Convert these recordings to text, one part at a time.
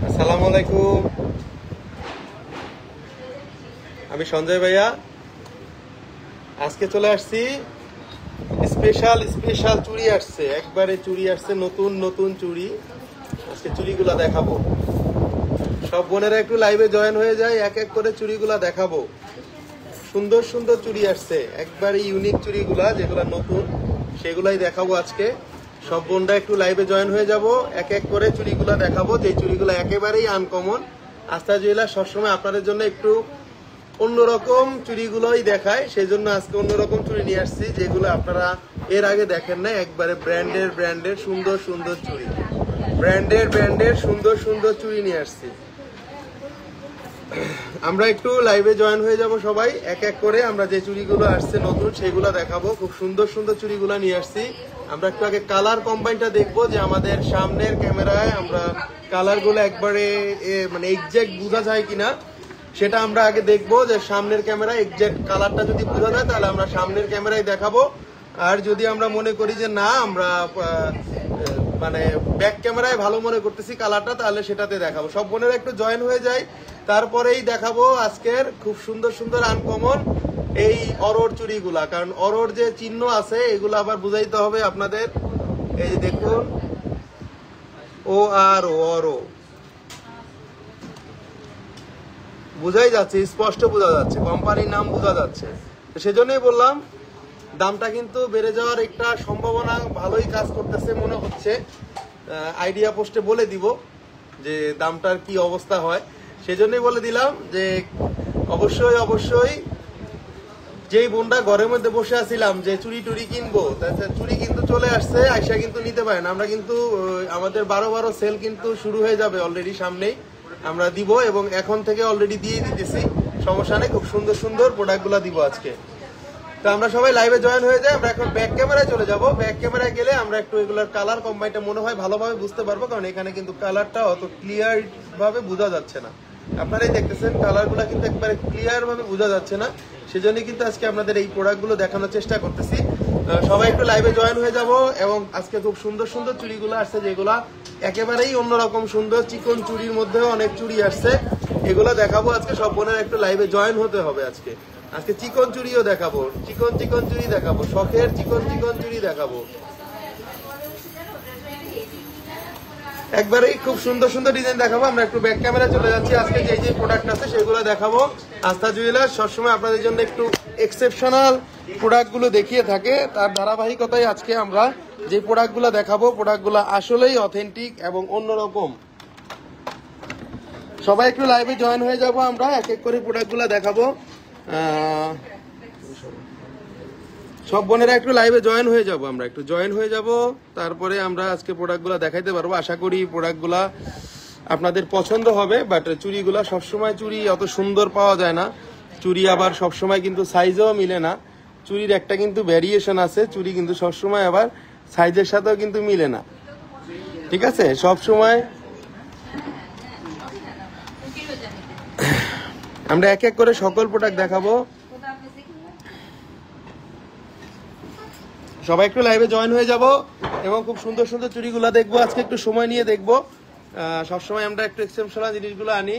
আসসালামু আলাইকুম, আমি সঞ্জয় ভাইয়া। আজকে চলে আসছি, স্পেশাল স্পেশাল চুড়ি আসছে, একবারে চুড়ি আসছে, নতুন নতুন চুড়ি। আজকে চুড়িগুলা দেখাবো। সব বোনেরা একটু লাইভে জয়েন হয়ে যায়, এক এক করে চুড়িগুলা দেখাবো। সুন্দর সুন্দর চুড়ি আসছে, একবারে ইউনিক চুড়িগুলা, যেগুলা নতুন সেগুলাই দেখাবো আজকে। সব বোনরা একটু লাইভে জয়েন হয়ে যাব, এক এক করে চুড়িগুলা দেখাবো, যে চুড়িগুলো একেবারেই আনকমন। আস্থা জুয়েলার্স সবসময় আপনাদের জন্য একটু অন্যরকম চুড়িগুলোই দেখায়, সেই জন্য আজকে অন্যরকম চুড়ি নিয়ে আসছি, যেগুলো আপনারা এর আগে দেখেন না। একবারে ব্র্যান্ডের সুন্দর সুন্দর চুড়ি, ব্র্যান্ডের সুন্দর সুন্দর চুড়ি নিয়ে আসছি। আমরা একটু লাইভে জয়েন হয়ে যাব সবাই, এক এক করে আমরা যে চুড়িগুলো আসছে নতুন সেগুলো দেখাবো। খুব সুন্দর সুন্দর চুড়িগুলো নিয়ে আসছি। আমরা একটু আগে কালার কম্বাইনটা দেখবো, যে আমাদের সামনের ক্যামেরায় আমরা কালারগুলো একবারে মানে এক্সাক্ট বোঝা যায় কিনা সেটা আমরা আগে দেখবো, যে সামনের ক্যামেরায় এক্সাক্ট কালারটা যদি বোঝা যায় তাহলে আমরা সামনের ক্যামেরায় দেখাবো। আর যদি আমরা মনে করি যে না, আমরা মানে ব্যাক ক্যামেরায় ভালো মনে করতেছি কালারটা, তাহলে সেটাতে দেখাবো। সব বোনেরা একটু জয়েন হয়ে যায়, তারপরেই দেখাবো আজকের খুব সুন্দর সুন্দর আনকমন এই অরোর চুড়িগুলা। কারণ অরোর যে চিহ্ন আছে এগুলো আবার বুঝাইতে হবে আপনাদের। এই যে দেখুন, ও আর অরো বুঝাই যাচ্ছে, স্পষ্ট বোঝা যাচ্ছে, কোম্পানির নাম বোঝা যাচ্ছে। সেজন্যই বললাম দামটা কিন্তু বেড়ে যাওয়ার একটা সম্ভাবনা ভালোই কাজ করতেছে মনে হচ্ছে। আইডিয়া পোস্টে বলে দিব যে দামটার কি অবস্থা হয়। সেজন্যই বলে দিলাম যে অবশ্যই অবশ্যই যেই বোনটা ঘরের মধ্যে বসে আছিলাম যে চুড়ি টুড়ি কিনবো, চুড়ি কিন্তু চলে আসছে, আইসা কিন্তু নিতে পারেন। আমরা কিন্তু আমাদের 12 সেল কিন্তু শুরু হয়ে যাবে অলরেডি, সামনেই আমরা দিব, এবং এখন থেকে অলরেডি দিয়ে দিতেছি, সমস্যা নেই। খুব সুন্দর সুন্দর প্রোডাক্টগুলো দিব আজকে। তো আমরা সবাই লাইভে জয়েন হয়ে যাই। আমরা এখন ব্যাক ক্যামেরায় চলে যাব। ব্যাক ক্যামেরায় গেলে আমরা একটু এগুলোর কালার কম্বাইনটা মনে হয় ভালোভাবে বুঝতে পারবো, কারণ এখানে কিন্তু কালারটা অত ক্লিয়ার ভাবে বোঝা যাচ্ছে না। আপনারাই দেখতেছেন কালারগুলো কিন্তু একবারে ক্লিয়ার ভাবে বোঝা যাচ্ছে না, সেজন্য কিন্তু আজকে আপনাদের এই প্রোডাক্টগুলো দেখানোর চেষ্টা করতেছি। সবাই একটু লাইভে জয়েন হয়ে যাব। এবং আজকে খুব সুন্দর সুন্দর চুড়িগুলো আসছে, যেগুলা একেবারেই অন্যরকম সুন্দর। চিকন চুড়ির মধ্যেও অনেক চুড়ি আসছে, এগুলো দেখাবো আজকে। সব বোনের একটু লাইভে জয়েন হতে হবে আজকে। আজকে চিকন চুড়িও দেখাবো, চিকন চিকন চুড়ি দেখাবো, শখের চিকন চিকন চুড়ি দেখাবো। একবারেই খুব সুন্দর সুন্দর ডিজাইন দেখাবো। আমরা একটু ব্যাক ক্যামেরা চলে যাচ্ছি। আজকে যে যে প্রোডাক্ট আছে সেগুলো দেখাবো। আস্থা জুয়েলার্স সবসময় আপনাদের জন্য একটু এক্সেপশনাল প্রোডাক্টগুলো দেখিয়ে থাকে, তার ধারাবাহিকতায় আজকে আমরা যে প্রোডাক্টগুলো দেখাবো, প্রোডাক্টগুলো আসলেই অথেন্টিক এবং অন্যরকম। সবাই একটু লাইভে জয়েন হয়ে যাব, আমরা এক এক করে প্রোডাক্টগুলো দেখাবো। সব বোনেরা একটু লাইভে জয়েন হয়ে যাব, আমরা একটু জয়েন হয়ে যাব, তারপরে আমরা আজকে প্রোডাক্টগুলো দেখাইতে পারবো। আশা করি প্রোডাক্টগুলা আপনাদের পছন্দ হবে। বাট চুড়িগুলা সবসময় চুড়ি অত সুন্দর পাওয়া যায় না, চুড়ি আবার সবসময় কিন্তু সাইজও মিলে না। চুড়ির একটা কিন্তু ভ্যারিয়েশন আছে, চুড়ি কিন্তু সবসময় আবার সাইজের সাথেও কিন্তু মিলে না, ঠিক আছে? সবসময় আমরা এক এক করে সকল প্রোডাক্ট দেখাবো। সবাই একটু লাইভে জয়েন হয়ে যাব এবং খুব সুন্দর সুন্দর চুড়িগুলো দেখবো আজকে, একটু সময় নিয়ে দেখবো। সবসময় আমরা একটু এক্সেপশনাল জিনিসগুলো আনি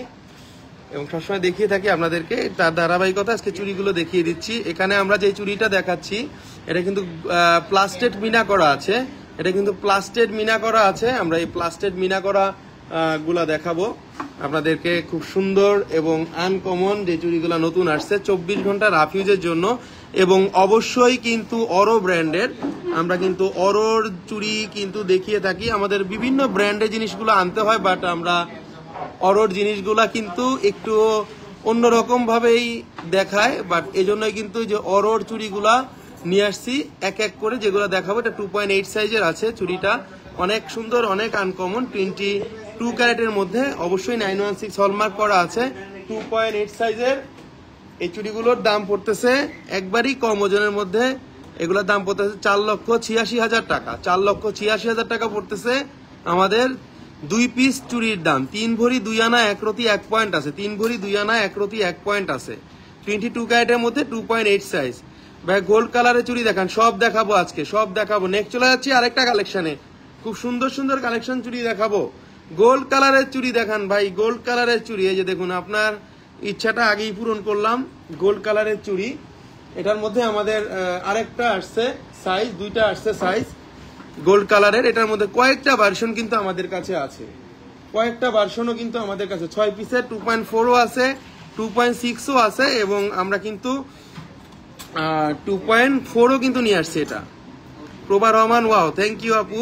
এবং সবসময় দেখিয়ে থাকি আপনাদেরকে, তার ধারাবাহিকতা আজকে চুড়িগুলো দেখিয়ে দিচ্ছি। এখানে আমরা যে চুড়িটা দেখাচ্ছি এটা কিন্তু প্লাস্টেড মিনা করা আছে, এটা কিন্তু প্লাস্টেড মিনা করা আছে। আমরা এই প্লাস্টেড মিনা করা গুলা দেখাবো আপনাদেরকে, খুব সুন্দর এবং আনকমন যে চুড়িগুলো নতুন আসছে 24 ঘন্টা রাফ ইউজের জন্য। এবং অবশ্যই কিন্তু অরো ব্র্যান্ডের, আমরা কিন্তু অরোর চুড়ি কিন্তু দেখিয়ে থাকি। আমাদের বিভিন্ন ব্র্যান্ডের জিনিসগুলো আনতে হয়, বাট আমরা অরোর জিনিসগুলা কিন্তু একটু অন্যরকম ভাবেই দেখায়, বাট এজন্যই কিন্তু যে অরোর চুড়িগুলা নিয়ে আসছি এক এক করে, যেগুলো দেখাবো। এটা 2.8 সাইজের আছে চুড়িটা, অনেক সুন্দর, অনেক আনকমন, 22 ক্যারেটের মধ্যে, অবশ্যই 916 হলমার্ক করা আছে, 2.8 সাইজের। এই চুড়িগুলোর দাম পড়তেছে একবারই কম ওজনের মধ্যে, এগুলোর দাম পড়তেছে 4,86,000 টাকা। 4,86,000 টাকা পড়তেছে আমাদের 2 পিস চুড়ির দাম। 3 ভরি 2 আনা 1 রতি 1 পয়েন্ট আছে, 3 ভরি 2 আনা 1 রতি 1 পয়েন্ট আছে, 22 ক্যারেটের মধ্যে 2.8 সাইজ। ভাই গোল্ড কালারের চুড়ি দেখান, সব দেখাবো আজকে, সব দেখাবো। নেক্সট চলে যাচ্ছি আরেকটা কালেকশনে, খুব সুন্দর সুন্দর কালেকশন চুড়ি দেখাবো। গোল্ড কালারের চুড়ি দেখান ভাই, গোল্ড কালারের চুড়ি। এই যে দেখুন, আপনার ইচ্ছাটা আগেই পূরণ করলাম। গোল্ড কালারের চুড়ি, এটার মধ্যে আমাদের আরেকটা আসছে সাইজ, দুইটা আসছে সাইজ গোল্ড কালারের। এটার মধ্যে কয়েকটা ভার্সন কিন্তু আমাদের কাছে আছে, কয়েকটা ভার্সনও কিন্তু আমাদের কাছে 6 পিসের 2.4ও আছে, 2.6ও আছে, এবং আমরা কিন্তু 2.4ও কিন্তু নিয়ে আসছি। এটা প্রভা রহমান, ওয়াও, থ্যাংক ইউ আপু।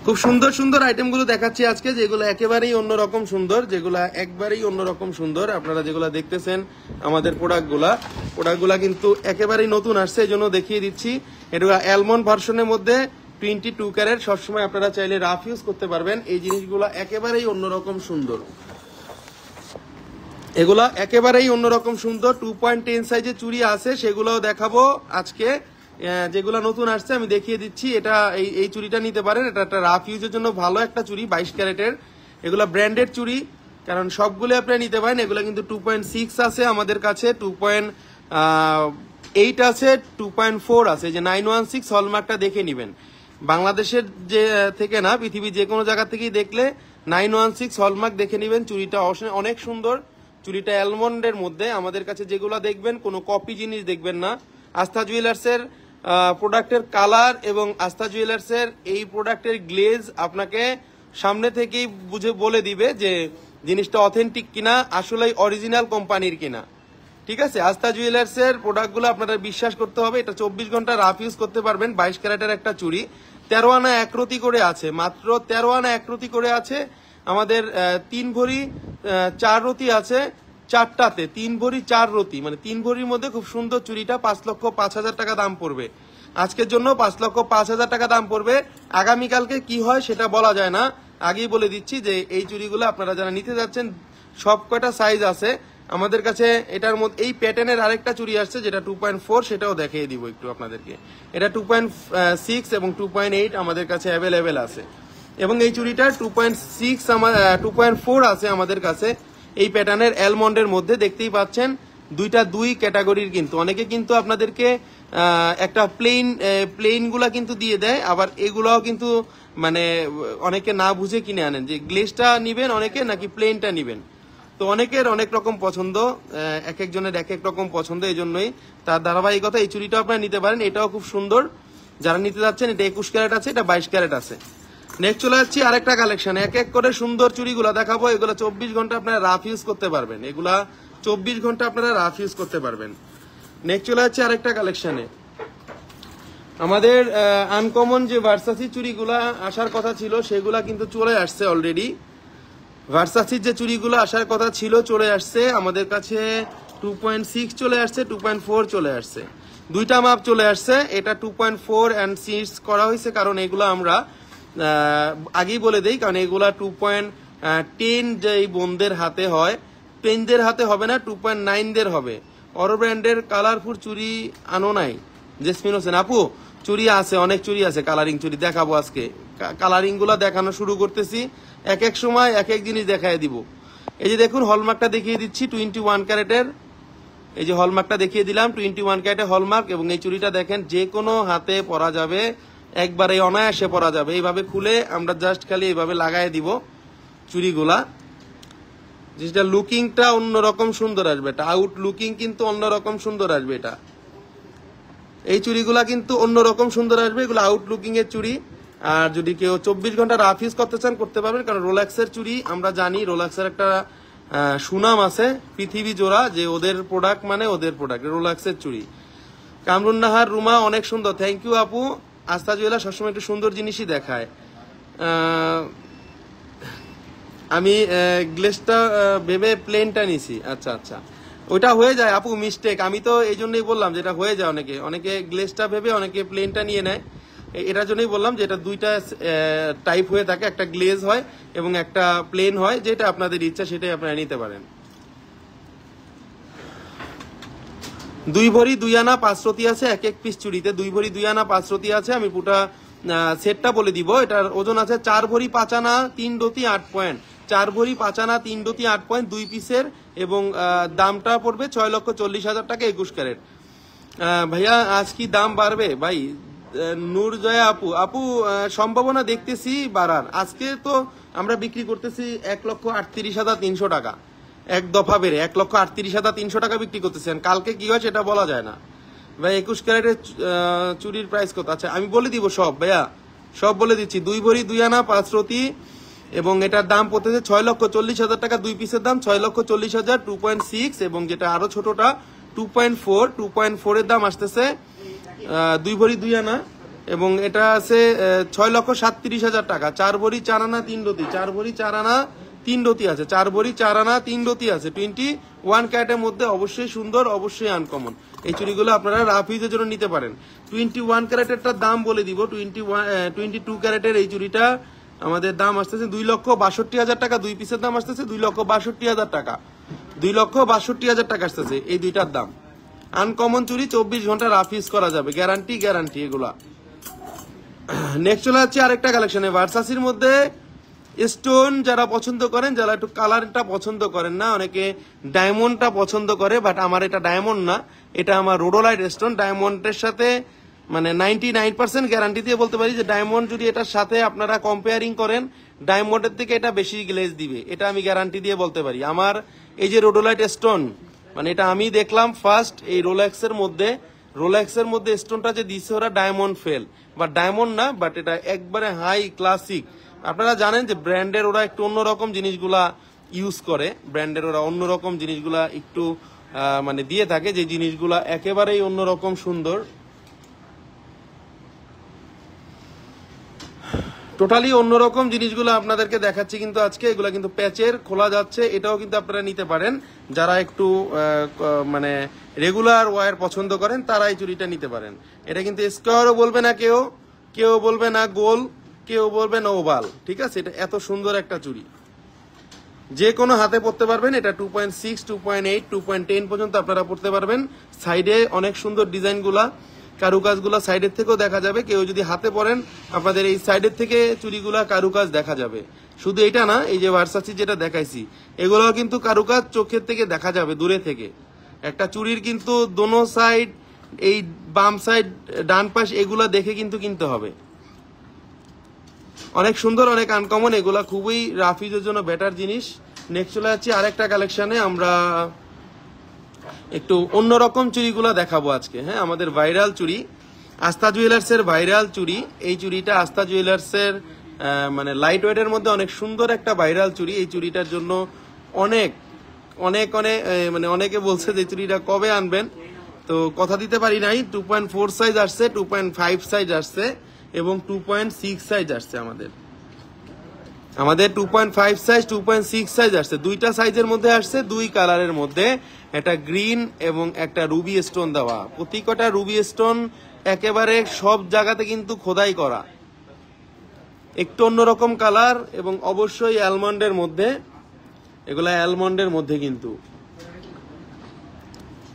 খুব সুন্দর সুন্দর আইটেম গুলো দেখাচ্ছি আজকে, যেগুলো একেবারেই অন্যরকম সুন্দর, যেগুলো একবারেই অন্যরকম সুন্দর। আপনারা যেগুলো দেখতেছেন আমাদের প্রোডাক্টগুলা কিন্তু একেবারেই নতুন আসছে, এই জন্য দেখিয়ে দিচ্ছি। এটা অ্যালমন্ড ভার্সনের মধ্যে 22 ক্যারেট, সবসময় আপনারা চাইলে রাফ ইউজ করতে পারবেন। এই জিনিসগুলো একেবারেই অন্যরকম সুন্দর, এগুলা একেবারেই অন্যরকম সুন্দর। 2.10 সাইজের চুড়ি আছে, সেগুলোও দেখাবো আজকে। যেগুলো নতুন আসছে আমি দেখিয়ে দিচ্ছি। এটা এই চুড়িটা নিতে পারেন, এটা একটা রাফ ইউজের জন্য ভালো একটা চুড়ি, 22 ক্যারেটের। এগুলা ব্র্যান্ডেড চুড়ি, কারণ সবগুলো আপনি নিতে পারেন। এগুলো কিন্তু 2.6 আছে আমাদের কাছে, 2.8 আছে, 2.4 আছে। যে 916 হলমার্কটা দেখে নিবেন, বাংলাদেশের যে থেকে না, পৃথিবীর যে কোনো জায়গা থেকেই দেখলে 916 হলমার্ক দেখে নিবেন। চুড়িটা অনেক সুন্দর, চুড়িটা অ্যালমন্ডের মধ্যে। আমাদের কাছে যেগুলো দেখবেন কোনো কপি জিনিস দেখবেন না। আস্থা জুয়েলার্সের প্রোডাক্টের কালার এবং আস্থা জুয়েলার্সের এই প্রোডাক্টের গ্লেজ আপনাকে সামনে থেকেই বুঝে বলে দিবে যে জিনিসটা অথেন্টিক কিনা, আসলেই অরিজিনাল কোম্পানির কিনা। ঠিক আছে, আস্থা জুয়েলার্সের প্রোডাক্টগুলো আপনারা বিশ্বাস করতে হবে। এটা 24 ঘন্টা রাফ ইউজ করতে পারবেন। 22 ক্যারেটের একটা চুড়ি, 13 আনা 1 রতি করে আছে, মাত্র 13 আনা 1 রতি করে আছে। আমাদের 3 ভরি 4 রতি আছে, চারটাতে 3 ভরি 4 রতি, মানে 3 ভরির মধ্যে খুব সুন্দর চুড়িটা 5,05,000 টাকা দাম পড়বে। আজকের জন্য 5,05,000 টাকা দাম পড়বে। আগামীকালকে কি হয় সেটা বলা যায় না, আগেই বলে দিচ্ছি যে এই চুড়িগুলো আপনারা যারা নিতে যাচ্ছেন, সব কয়টা সাইজ আছে আমাদের কাছে। এটার মধ্যে এই প্যাটার্নের আরেকটা চুড়ি আসছে যেটা 2.4, সেটাও দেখিয়ে দিব একটু আপনাদেরকে। এটা 2.6 এবং 2.8 আমাদের কাছে অ্যাভেলেবেল আছে, এবং এই চুড়িটার 2.4 আছে আমাদের কাছে। এই প্যাটার্নের অ্যালমন্ডের মধ্যে দেখতেই পাচ্ছেন, দুই ক্যাটাগরির। কিন্তু অনেকে কিন্তু আপনাদেরকে একটা প্লেন গুলা কিন্তু দিয়ে দেয়, আবার এগুলাও কিন্তু মানে অনেকে না বুঝে কিনে আনেন যে গ্লেজটা নিবেন অনেকে নাকি প্লেনটা নিবেন। তো অনেকের অনেক রকম পছন্দ, এক একজনের এক এক রকম পছন্দ, এই জন্যই তার ধারাবাহিকতা এই চুড়িটাও আপনারা নিতে পারেন। এটাও খুব সুন্দর, যারা নিতে যাচ্ছেন। এটা 21 ক্যারেট আছে, এটা 22 ক্যারেট আছে। নেক্সট চলে যাচ্ছি আরেকটা কালেকশন, এক এক করে সুন্দর চুড়িগুলো দেখাবো। এগুলো 24 ঘন্টা আপনারা রাফ ইউজ করতে পারবেন, এগুলা 24 ঘন্টা আপনারা রাফ ইউজ করতে পারবেন। নেক্সট চলে যাচ্ছি আরেকটা কালেকশনে। আমাদের আনকমন যে ভার্সাসি চুড়িগুলা আসার কথা ছিল সেগুলা কিন্তু চলে আসছে অলরেডি। ভার্সাসির যে চুড়িগুলো আসার কথা ছিল চলে আসছে আমাদের কাছে। 2.6 চলে আসছে, 2.4 চলে আসছে, দুইটা মাপ চলে আসছে। এটা 2.4 and 6 করা হয়েছে, কারণ এগুলো আমরা আগেই বলে দেই, কারণ এগুলা 2.10 যে বোনদের হাতে হয়, 10দের হাতে হবে না, 2.9 দের হবে। অরো ব্র্যান্ডের কালারফুল চুড়ি আনো নাই জেসমিন হোসেন আপু? চুড়ি আছে, অনেক চুড়ি আছে, কালারিং চুড়ি দেখাবো আজকে। কালারিং গুলা দেখানো শুরু করতেছি, এক এক সময় এক এক জিনিস দেখাই দিব। এই যে দেখুন, হলমার্কটা দেখিয়ে দিচ্ছি 21 ক্যারেটের। এই যে হলমার্কটা দেখিয়ে দিলাম, 21 ক্যারেটের হলমার্ক। এবং এই চুড়িটা দেখেন, যে কোনো হাতে পরা যাবে, একবারে অনায়াসে পরা যাবে। এইভাবে খুলে আমরা জাস্ট খালি এইভাবে লাগাই দিব চুড়িগুলা। যেটা লুকিংটা অন্যরকম সুন্দর আসবে, এটা আউট লুকিং কিন্তু অন্যরকম সুন্দর আসবে। এটা এই চুড়িগুলা কিন্তু অন্যরকম সুন্দর আসবে, এগুলো আউট লুকিং এর চুড়ি। আর যদি কেউ 24 ঘন্টা রাফ ইউজ করতে চান করতে পারবেন, কারণ রোলেক্সের চুড়ি আমরা জানি, রোলেক্সের একটা সুনাম আছে পৃথিবী জোড়া, যে ওদের প্রোডাক্ট মানে ওদের প্রোডাক্ট, রোলেক্সের চুড়ি। কামরুন নাহার রুমা, অনেক সুন্দর, থ্যাংক ইউ আপু। আস্থা জুয়েলার সবসময় একটু সুন্দর জিনিসই দেখায়। আমি গ্লেসটা ভেবে প্লেনটা নিছি, আচ্ছা আচ্ছা, ওইটা হয়ে যায় আপু, মিস্টেক। আমি তো এই জন্যই বললাম যেটা হয়ে যায়, অনেকে গ্লেসটা ভেবে অনেকে প্লেনটা নিয়ে নেয়। এটার জন্যই বললাম যে এটা দুইটা টাইপ হয়ে থাকে, একটা গ্লেজ হয় এবং একটা প্লেন হয়, যেটা আপনাদের ইচ্ছা সেটাই আপনারা নিতে পারেন। 2 ভরি 2 আনা 5 রতি আছে এক এক পিস চুড়িতে, 2 ভরি 2 আনা 5 রতি আছে। আমি পুরো সেটটা বলে দিব। এটার ওজন আছে 4 ভরি 5 আনা 3 রতি 8 পয়েন্ট, 4 ভরি 5 আনা 3 রতি 8 পয়েন্ট 2 পিসের, এবং দামটা পড়বে 6,40,000 টাকা 21 ক্যারেট। ভাইয়া আজ কি দাম বাড়বে? ভাই নূর জয়া আপু সম্ভাবনা দেখতেছি বাড়ার। আজকে তো আমরা বিক্রি করতেছি 1,38,300 টাকা, এক দফা বেড়ে 1,38,300 টাকা বিক্রি করতেছেন। কালকে কি হয় সেটা বলা যায় না ভাই। 21 ক্যারেটের চুরির প্রাইস কত? আচ্ছা আমি বলে দিব সব ভাইয়া, সব বলে দিচ্ছি। 2 ভরি 2 আনা 5 রতি, এবং এটার দাম পড়তেছে 6,40,000 টাকা। 2 পিসের দাম 6,40,000, 2.6, এবং যেটা আরো ছোটটা 2.4 এর দাম আসতেছে 2 ভরি 2 আনা, এবং এটা আছে 6,37,000 টাকা। 4 ভরি 4 আনা 3 রতি, 4 ভরি 4 আনা 3 রতি আছে, 4 ভরি 4 আনা 3 রতি আছে। 21 ক্যারেটের মধ্যে অবশ্যই সুন্দর, অবশ্যই আনকমন। এই চুড়িগুলো আপনারা রাফ ইউজের জন্য নিতে পারেন। 21 ক্যারেটেরটার দাম বলে দিব। 22 ক্যারেটের এই চুড়িটা আমাদের দাম আসতেছে 2,62,000 টাকা। 2 পিসের দাম আসতেছে 2,62,000 টাকা। 2,62,000 টাকা আসতেছে এই দুইটার দাম। আনকমন চুড়ি, 24 ঘন্টা রাফ ইউজ করা যাবে, গ্যারান্টি এগুলা। নেক্সট চলে যাচ্ছে আরেকটা কালেকশনে, ভার্সাসির মধ্যে স্টোন যারা পছন্দ করেন, যারা একটু কালারটা পছন্দ করেন না, অনেকে ডায়মন্ডটা পছন্দ করে, বাট আমার এটা ডায়মন্ড না, এটা আমার রোডোলাইট স্টোন। ডায়মন্ডের সাথে মানে 99% গ্যারান্টি দিয়ে বলতে পারি যে ডায়মন্ড যদি এটার সাথে আপনারা কম্পেয়ারিং করেন, ডায়মন্ডের থেকে এটা বেশি গ্লেজ দিবে, এটা আমি গ্যারান্টি দিয়ে বলতে পারি। আমার এই যে রোডোলাইট স্টোন, মানে এটা আমি দেখলাম ফার্স্ট এই রোলেক্সের মধ্যে স্টোনটা যে দিচ্ছে ওরা ডায়মন্ড ফেল, বাট ডায়মন্ড না, বাট এটা একবারে হাই ক্লাসিক। আপনারা জানেন যে ব্র্যান্ডের ওরা একটু অন্যরকম জিনিসগুলা ইউজ করে, ব্র্যান্ডের ওরা অন্যরকম জিনিসগুলা একটু মানে দিয়ে থাকে, যে জিনিসগুলা একেবারেই অন্যরকম সুন্দর। টোটালি অন্যরকম জিনিসগুলো আপনাদেরকে দেখাচ্ছি কিন্তু আজকে। এগুলা কিন্তু প্যাচের খোলা যাচ্ছে, এটাও কিন্তু আপনারা নিতে পারেন। যারা একটু মানে রেগুলার ওয়্যার পছন্দ করেন তারা এই চুড়িটা নিতে পারেন। এটা কিন্তু স্কোয়ারও বলবে না কেউ বলবে না গোল, কেউ বলবে না ওভাল, ঠিক আছে? এটা এত সুন্দর একটা চুড়ি, যে কোনো হাতে পরতে পারবেন। এটা 2.6, 2.8, 2.10 পর্যন্ত আপনারা পরতে পারবেন। সাইডে অনেক সুন্দর ডিজাইনগুলা, কারুকাজগুলা সাইডের থেকেও দেখা যাবে। কেউ যদি হাতে পরেন আপনাদের এই সাইডের থেকে চুড়িগুলা কারুকাজ দেখা যাবে। শুধু এটা না, এই যে ভার্সাসি যেটা দেখাইছি এগুলো কিন্তু কারুকাজ চোখের থেকে দেখা যাবে দূরে থেকে। একটা চুড়ির কিন্তু দোনো সাইড, এই বাম সাইড ডান পাশ এগুলা দেখে কিন্তু কিনতে হবে। অনেক সুন্দর, অনেক আনকমন, এগুলা খুবই রাফিজের জন্য বেটার জিনিস। নেক্সট চলে যাচ্ছি আরেকটা কালেকশনে, আমরা একটু অন্যরকম চুড়িগুলা দেখাবো আজকে। হ্যাঁ, আমাদের ভাইরাল চুড়ি, আস্থা জুয়েলার্সের ভাইরাল চুড়ি। এই চুড়িটা আস্থা জুয়েলার্সের মানে লাইট ওয়েটের মধ্যে অনেক সুন্দর একটা ভাইরাল চুড়ি। এই চুড়িটার জন্য অনেক মানে অনেকে বলছে যে চুড়িটা কবে আনবেন, তো কথা দিতে পারি নাই। 2.4 সাইজ আসছে, 2.5 সাইজ আসছে, এবং 2.6 সাইজ আসছে। আমাদের 2.5 সাইজ, 2.6 সাইজ আসছে। দুইটা সাইজের মধ্যে আসছে, দুই কালারের মধ্যে, একটা গ্রিন এবং একটা রুবি স্টোন দেওয়া। প্রতিটা রুবি স্টোন একেবারে সব জায়গাতে কিন্তু খোদাই করা, একটু অন্যরকম কালার, এবং অবশ্যই অ্যালমন্ডের মধ্যে। এগুলা অ্যালমন্ডের মধ্যে, কিন্তু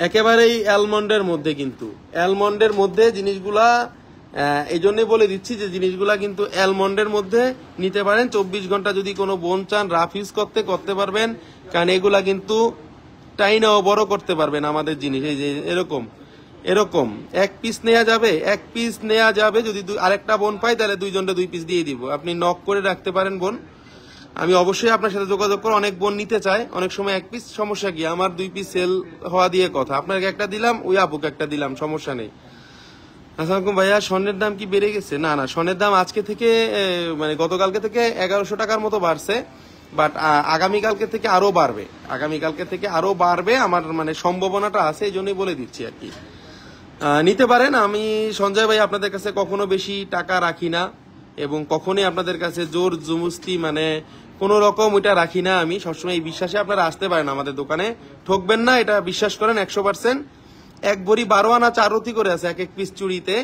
একেবারেই অ্যালমন্ডের মধ্যে, কিন্তু অ্যালমন্ডের মধ্যে জিনিসগুলা। এই জন্যই বলে দিচ্ছি যে জিনিসগুলা কিন্তু অ্যালমন্ডের মধ্যে নিতে পারেন। 24 ঘন্টা যদি কোনো বোন চান রাফ ইউজ করতে পারবেন, কারণ এগুলা কিন্তু টাইনাও বড় করতে পারবেন আমাদের জিনিস। এই যে এরকম এক পিস নেওয়া যাবে। যদি আরেকটা বোন পাই তাহলে দুইজনটা 2 পিস দিয়ে দিব। আপনি নক করে রাখতে পারেন বোন, আমি অবশ্যই আপনার সাথে যোগাযোগ করে। অনেক বোন নিতে চায়, অনেক সময় 1 পিস, সমস্যা কি, আমার 2 পিস সেল হওয়া দিয়ে কথা। আপনাকে একটা দিলাম, ওই আপুকে একটা দিলাম, সমস্যা নেই। আসসালামু ভাইয়া, স্বর্ণের দাম কি বেড়ে গেছে? না, স্বর্ণের দাম আজকে থেকে মানে গতকালকে থেকে 1100 টাকার মতো বাড়ছে, বাট আগামীকালকে থেকে আরো বাড়বে আমার মানে সম্ভাবনাটা আছে, এই জন্যই বলে দিচ্ছি আর কি। নিতে পারেন। আমি সঞ্জয় ভাই আপনাদের কাছে কখনো বেশি টাকা রাখি না, এবং কখনোই আপনাদের কাছে জোর জুমুস্তি মানে কোন রকম ওইটা রাখি না। আমি সবসময় এই বিশ্বাসে আপনারা আসতে পারেন আমাদের দোকানে, ঠকবেন না, এটা বিশ্বাস করেন 100%। 1 ভরি 12 আনা 4 রতি করে আছে এক পিস চুড়িতে।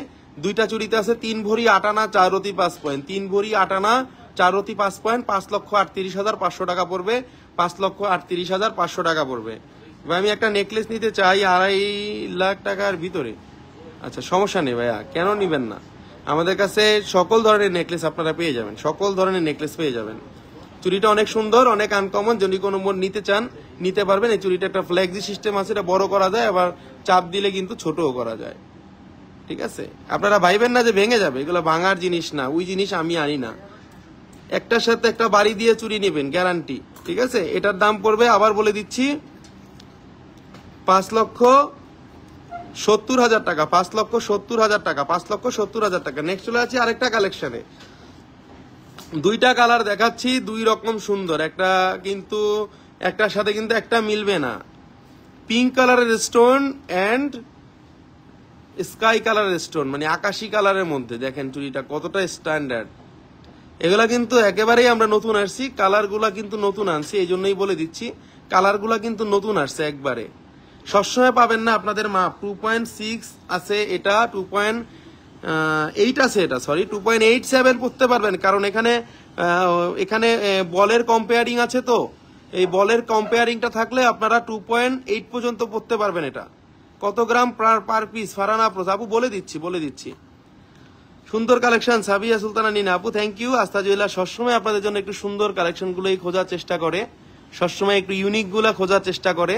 দুইটা চুড়িতে আছে 3 ভরি 8 আনা 4 রতি 5 পয়েন্ট, 3 ভরি 8 আনা 4 রতি 5 পয়েন্ট। 5,38,500 টাকা পড়বে, 5,38,500 টাকা পড়বে। ভাই আমি একটা নেকলেস নিতে চাই 2.5 লাখ টাকার ভিতরে। আচ্ছা সমস্যা নেই ভাইয়া, কেন নিবেন না? আমাদের কাছে সকল ধরনের নেকলেস আপনারা পেয়ে যাবেন, সকল ধরনের নেকলেস পেয়ে যাবেন। চুড়িটা অনেক সুন্দর, অনেক আনকমন। যদি কোনো নিতে চান নিতে পারবেন। এই চুড়িটা একটা ফ্লেক্সি সিস্টেম আছে, এটা বড় করা যায়, আবার চাপ দিলে কিন্তু ছোটও করা যায়। ঠিক আছে, আপনারা ভাইবেন না যে ভেঙে যাবে, এগুলো ভাঙার জিনিস না, ওই জিনিস আমি আনি না। একটার সাথে একটা বাড়ি দিয়ে চুড়ি নেবেন, গ্যারান্টি। ঠিক আছে, এটার দাম পড়বে, আবার বলে দিচ্ছি, 5,70,000 টাকা। 5,70,000 টাকা, 5,70,000 টাকা। নেক্সট চলে আছে আরেকটা কালেকশনে। দুইটা কালার দেখাচ্ছি, দুই রকম সুন্দর। একটা কিন্তু একটার সাথে কিন্তু একটা মিলবে না। পিঙ্ক কালারের স্টোন এন্ড স্কাই কালারের স্টোন, মানে আকাশি কালারের মধ্যে। দেখেন চুড়িটা কতটা স্ট্যান্ডার্ড। এগুলা কিন্তু একেবারেই আমরা নতুন আসছি, কালারগুলা কিন্তু নতুন আনছি, এই জন্যই বলে দিচ্ছি কালারগুলা কিন্তু নতুন আসছে একবারে। সবসময় পাবেন না আপনাদের মাপ। 2.6 আছে এটা, 2.8 আছে এটা, সরি 2.87 পড়তে পারবেন, কারণ এখানে বলের কম্পেয়ারিং আছে। তো এই বলের কম্পেয়ারিংটা থাকলে আপনারা 2.8 পর্যন্ত পড়তে পারবেন। এটা কত গ্রাম পার পিস ফারহানা আফরোজ আপু? বলে দিচ্ছি। সুন্দর কালেকশন সাবিয়া সুলতানা নিনা আপু, থ্যাংক ইউ। আস্থা জুয়েলার্স সবসময় আপনাদের জন্য একটু সুন্দর কালেকশন গুলোই খোঁজার চেষ্টা করে, সবসময় একটু ইউনিক গুলা খোঁজার চেষ্টা করে,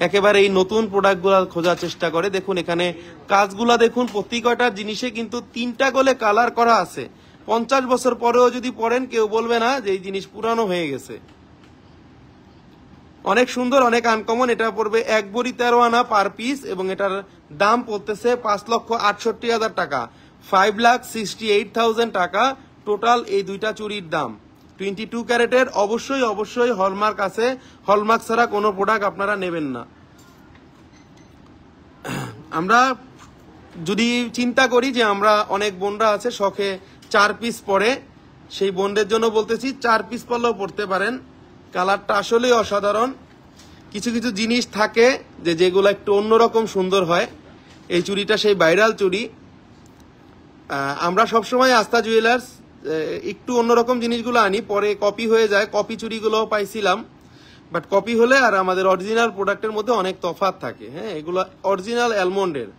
একেবারে এই নতুন প্রোডাক্ট গুলা খোঁজার চেষ্টা করে। দেখুন এখানে কাজগুলা দেখুন, প্রতি কয়টা জিনিসে কিন্তু 3টা করে কালার করা আছে। 50 বছর পরেও যদি পড়েন কেউ বলবে না যে এই জিনিস পুরানো হয়ে গেছে। অনেক সুন্দর, অনেক আনকমন। এটা পড়বে 1 ভরি 13 আনা পার পিস, এবং এটার দাম পড়তেছে 5,68,000 টাকা, 5,68,000 টাকা টোটাল এই দুইটা চুড়ির দাম। 22 ক্যারেটের, অবশ্যই হলমার্ক আছে। হলমার্ক ছাড়া কোনো প্রোডাক্ট আপনারা নেবেন না। আমরা যদি চিন্তা করি যে আমরা অনেক বোনরা আছে শখে 4 পিস পরে, সেই বোনদের জন্য বলতেছি 4 পিস পরলেও পড়তে পারেন। কালারটা আসলেই অসাধারণ। কিছু কিছু জিনিস থাকে যেগুলো একটু অন্যরকম সুন্দর হয়। এই চুড়িটা সেই ভাইরাল চুড়ি। আমরা সবসময় আস্থা জুয়েলার্স একটু অন্যরকম জিনিসগুলো আনি, পরে কপি হয়ে যায়। কপি চুড়িগুলো পাইছিলাম, বাট কপি হলে আর আমাদের অরিজিনাল প্রোডাক্টের মধ্যে অনেক তফাৎ থাকে। হ্যাঁ, এগুলো অরিজিনাল অ্যালমন্ডের,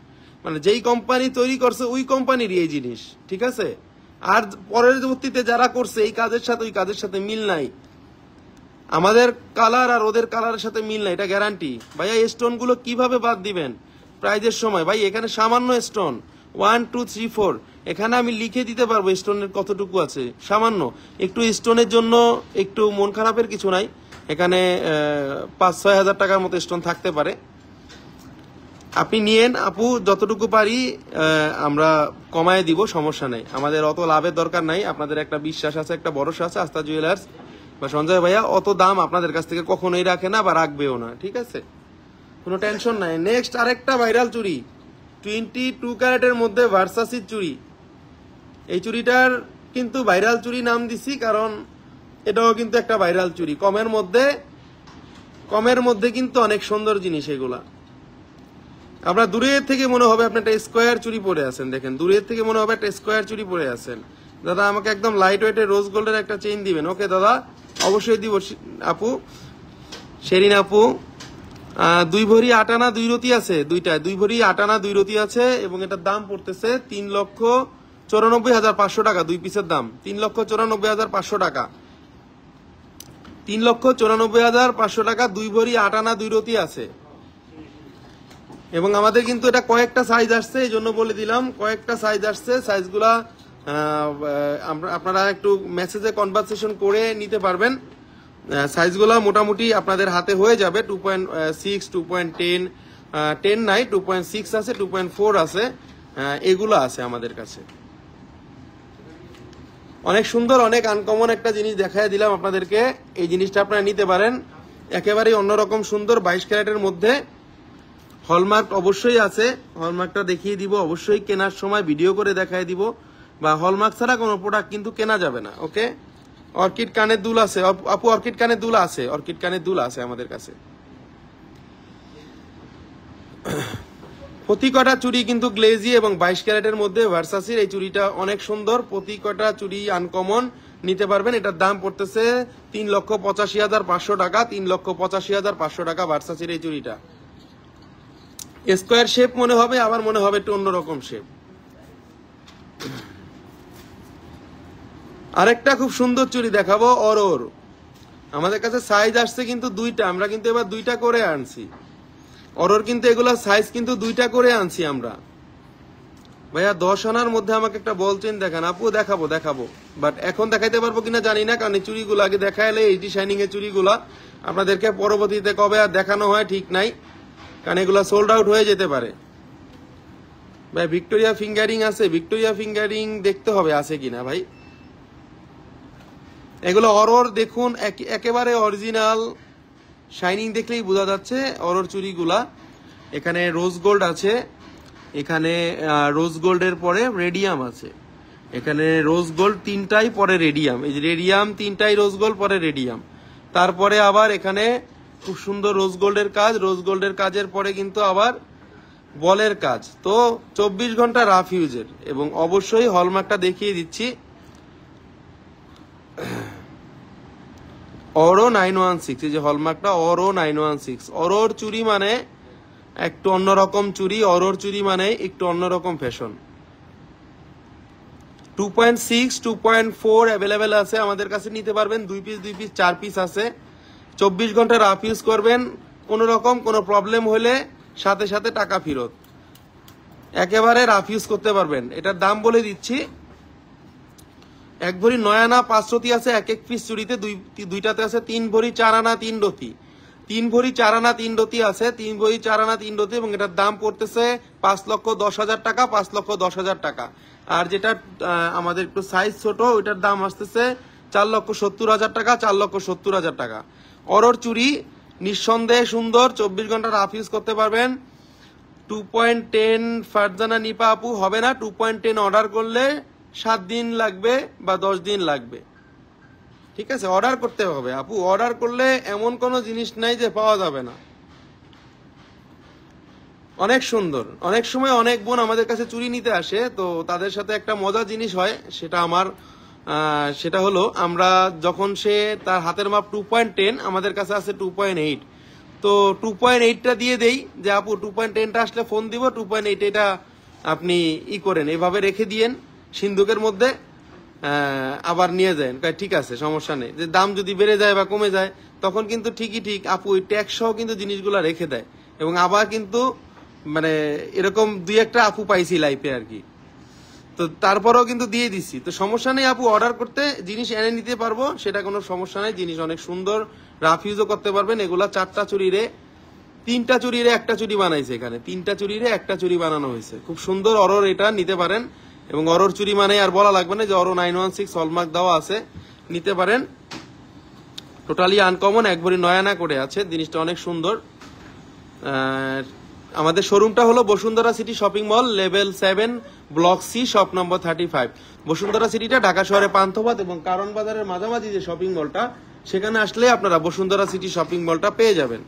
মানে যেই কোম্পানি তৈরি করছে ওই কোম্পানির এই জিনিস। ঠিক আছে, আর পরবর্তীতে যারা করছে এই কাজের সাথে ওই কাজের সাথে মিল নাই। আমাদের কালার আর ওদের কালারের সাথে মিল নাই, এটা গ্যারান্টি। ভাইয়া এই স্টোন গুলো কিভাবে বাদ দিবেন প্রাইজের সময়? ভাই এখানে সামান্য স্টোন 1 2 3 4, এখানে আমি লিখে দিতে পারবো স্টোনের কতটুকু আছে। সামান্য একটু স্টোনের জন্য একটু মন খারাপের কিছু নাই। এখানে 5-6 হাজার টাকার মতো স্টোন থাকতে পারে। আপনি নিয়েন আপু, যতটুকু পারি আমরা কমায় দিব, সমস্যা নেই। আমাদের অত লাভের দরকার নাই। আপনাদের একটা বিশ্বাস আছে, একটা ভরসা আছে আস্থা জুয়েলার্স বা সঞ্জয় ভাইয়া অত দাম আপনাদের কাছ থেকে কখনোই রাখে না বা রাখবেও না। ঠিক আছে, কোনো টেনশন নাই। নেক্সট আরেকটা ভাইরাল চুড়ি, 22 ক্যারেটের মধ্যে ভার্সাসির চুড়ি। এই চুড়িটার কিন্তু ভাইরাল চুড়ি নাম দিছি কারণ এটাও কিন্তু একটা ভাইরাল চুড়ি। কমের মধ্যে কিন্তু অনেক সুন্দর জিনিস এগুলা। আমরা দূরের থেকে মনে হবে আপনি একটা স্কোয়ার চুড়ি পরে আছেন। দেখেন দূরের থেকে মনে হবে একটা স্কোয়ার চুড়ি পরে আছেন। দাদা আমাকে একদম লাইট ওয়েটের রোজ গোল্ডের একটা চেইন দিবেন। ওকে দাদা, অবশ্যই দিব আপু। শেরিন আপু 2 ভরি 8 আনা 2 রতি আছে, 2 ভরি 8 আনা 2 রতি আছে, এবং এটার দাম পড়তেছে 3,94,500 টাকা। 2 পিসের দাম 3,94,500 টাকা। 3,94,500 টাকা 2 ভরি 8 আনা 2 রতি আছে। এবং আমাদের কিন্তু এটা কয়েকটা সাইজ আসছে, এই জন্য বলে দিলাম কয়েকটা সাইজ আসছে। সাইজগুলা আপনারা একটু মেসেজে কনভারসেশন করে নিতে পারবেন। সাইজগুলো মোটামুটি আপনাদের হাতে হয়ে যাবে। 2.6, 2.10, 10 নাই, 2.6 আছে, 2.4 আছে, এগুলো আছে আমাদের কাছে। অনেক সুন্দর, অনেক আনকমন একটা জিনিস দেখাই দিলাম আপনাদেরকে। এই জিনিসটা আপনারা নিতে পারেন, একেবারেই অন্যরকম সুন্দর। 22 ক্যারেটের মধ্যে হলমার্ক অবশ্যই আছে। হলমার্কটা দেখিয়ে দিব অবশ্যই, কেনার সময় ভিডিও করে দেখাই দিব। বা হলমার্ক ছাড়া কোনো প্রোডাক্ট কিন্তু কেনা যাবে না। ওকে, অর্কিড কানের দুল আছে আপু, অর্কিড কানের দুল আছে, অর্কিড কানের দুল আছে আমাদের কাছে। প্রতি কটা চুড়ি কিন্তু গ্লেজি এবং 22 ক্যারেটের মধ্যে ভার্সাসির। এই চুড়িটা অনেক সুন্দর, প্রতি কটা চুড়ি আনকমন, নিতে পারবেন। এটার দাম পড়তেছে 3,85,500 টাকা। 3,85,500 টাকা ভার্সাসির এই চুড়িটা। স্কোয়ার শেপ মনে হবে, আবার মনে হবে একটু অন্যরকম শেপ। আরেকটা খুব সুন্দর চুড়ি দেখাবো, অরোর। আমাদের কাছে সাইজ আসছে কিন্তু দুইটা, আমরা কিন্তু এবার দুইটা করে আনছি। অরোর কিন্তু এগুলা সাইজ কিন্তু দুইটা করে আনছি আমরা। ভাইয়া 10 আনার মধ্যে আমাকে একটা বল চেন দেখান। আপু দেখাবো, বাট এখন দেখাইতে পারবো কিনা জানি না, কারণ এই চুড়িগুলো আগে দেখাইলে এইচডি শাইনিং এর চুড়িগুলা আপনাদেরকে পরবর্তীতে কবে আর দেখানো হয় ঠিক নাই, কারণ এগুলা সোল্ড আউট হয়ে যেতে পারে। ভাই ভিক্টোরিয়া ফিঙ্গারিং আছে, ভিক্টোরিয়া ফিঙ্গারিং দেখতে হবে আছে কিনা ভাই। এগুলো অরোর দেখুন, একেবারে অরিজিনাল শাইনিং দেখলেই বোঝা যাচ্ছে অরোর চুড়িগুলা। এখানে রোজ গোল্ড আছে, এখানে রোজ গোল্ডের পরে রেডিয়াম আছে, এখানে রোজ গোল্ড তিনটাই পরে রেডিয়াম, এই যে রেডিয়াম তিনটাই রোজ গোল্ড পরে রেডিয়াম, তারপরে আবার এখানে খুব সুন্দর রোজ গোল্ডের কাজ, রোজ গোল্ডের কাজের পরে কিন্তু আবার বলের কাজ। তো 24 ঘন্টা রাফ ইউজের, এবং অবশ্যই হলমার্কটা দেখিয়ে দিচ্ছি, অরো 916, এই যে হলমার্কটা অরো 916। অরোর চুরি মানে একটু অন্যরকম চুরি, অরোর চুরি মানে একটু অন্যরকম ফ্যাশন। 2.6 2.4 অ্যাভেলেবেল আছে আমাদের কাছে, নিতে পারবেন। 2 পিস 4 পিস আছে। 24 ঘন্টা রাফ ইউজ করবেন, কোন রকম কোনো প্রবলেম হলে সাথে সাথে টাকা ফেরত, একেবারে রাফ ইউজ করতে পারবেন। এটার দাম বলে দিচ্ছি, এক ভরি 9 আনা 5 রতি আছে এক এক পিস চুড়িতে, দুইটাতে আছে 3 ভরি 4 আনা 3 রতি, 3 ভরি 4 আনা 3 রতি আছে, 3 ভরি 4 আনা 3 রতি, এবং এটার দাম পড়তেছে 5,10,000 টাকা, 5,10,000 টাকা। আর যেটা আমাদের একটু সাইজ ছোট, ওইটার দাম আসতেছে 4,70,000 টাকা, 4,70,000 টাকা। অরোর চুড়ি নিঃসন্দেহে সুন্দর, 24 ঘন্টা রাফ ইউজ করতে পারবেন। 2.10 ফারজানা নিপা আপু হবে না, 2.10 অর্ডার করলে 7 দিন লাগবে বা 10 দিন লাগবে, ঠিক আছে? অর্ডার করতে হবে আপু, অর্ডার করলে এমন কোনো জিনিস নাই যে পাওয়া যাবে না। অনেক সুন্দর। অনেক সময় অনেক বোন আমাদের কাছে চুড়ি নিতে আসে, তো তাদের সাথে একটা মজার জিনিস হয়, সেটা হলো আমরা যখন সে তার হাতের মাপ 2.10, আমাদের কাছে আছে 2.8, তো 2.8টা দিয়ে দেই যে আপু 2.10টা আসলে ফোন দিব, 2.8 এটা আপনি করেন, এভাবে রেখে দিয়েন সিন্ধুকের মধ্যে, আবার নিয়ে যায়, ঠিক আছে সমস্যা নেই। যে দাম যদি বেড়ে যায় বা কমে যায় তখন কিন্তু ঠিক আপু ওই ট্যাক্স সহ কিন্তু জিনিসগুলো রেখে দেয়, এবং আবার কিন্তু মানে এরকম 2-1টা আপু পাইছি লাইফে আর কি, তো তারপরেও কিন্তু দিয়ে দিছি। তো সমস্যা নেই আপু, অর্ডার করতে জিনিস এনে নিতে পারবো, সেটা কোনো সমস্যা নেই। জিনিস অনেক সুন্দর, রাফ ইউজও করতে পারবেন। এগুলা 4টা চুরিরে 3টা চুরিরে একটা চুরি বানাইছে, এখানে 3টা চুরিরে একটা চুরি বানানো হয়েছে, খুব সুন্দর। অরোর এটা নিতে পারেন, এবং অরোর চুরি মানে আর বলা লাগবে না যে অরো 916 হলমার্ক দেওয়া আছে, নিতে পারেন। টোটালি আনকমন, এক ভরি 9 আনা করে আছে, জিনিসটা অনেক সুন্দর। আমাদের শোরুমটা হলো Bashundhara city shopping mall, level 7, block C, shop number 35। Bashundhara সিটিটা ঢাকা শহরে পান্থপথ এবং কারণ বাজারের মাঝামাঝি যে শপিং মলটা, সেখানে আসলে আপনারা বসুন্ধরা সিটি শপিং মলটা পেয়ে যাবেন।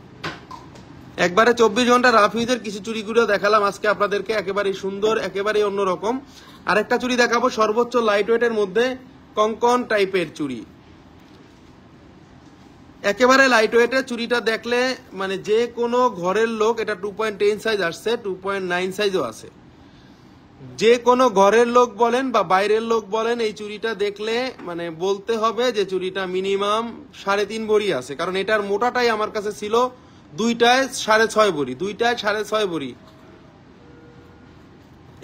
একবারে 24 ঘন্টা রাফ ইউজের কিছু চুড়িগুলো দেখালাম আজকে আপনাদেরকে, একেবারেই সুন্দর, একেবারেই অন্যরকম। আরেকটা চুড়ি দেখাবো সর্বোচ্চ লাইট ওয়েটের মধ্যে, কঙ্কন টাইপের চুড়ি, একেবারে লাইট ওয়েটের। চুড়িটা দেখলে মানে যে কোনো ঘরের লোক, এটা 2.10 সাইজ আসছে, 2.9 সাইজও আছে, যে কোনো ঘরের লোক বলেন বা বাইরের লোক বলেন, এই চুড়িটা দেখলে মানে বলতে হবে যে চুড়িটা মিনিমাম 3.5 ভরি আছে, কারণ এটার মোটাটাই আমার কাছে ছিল দুইটায় 6.5 ভরি, দুইটায় 6.5 ভরি।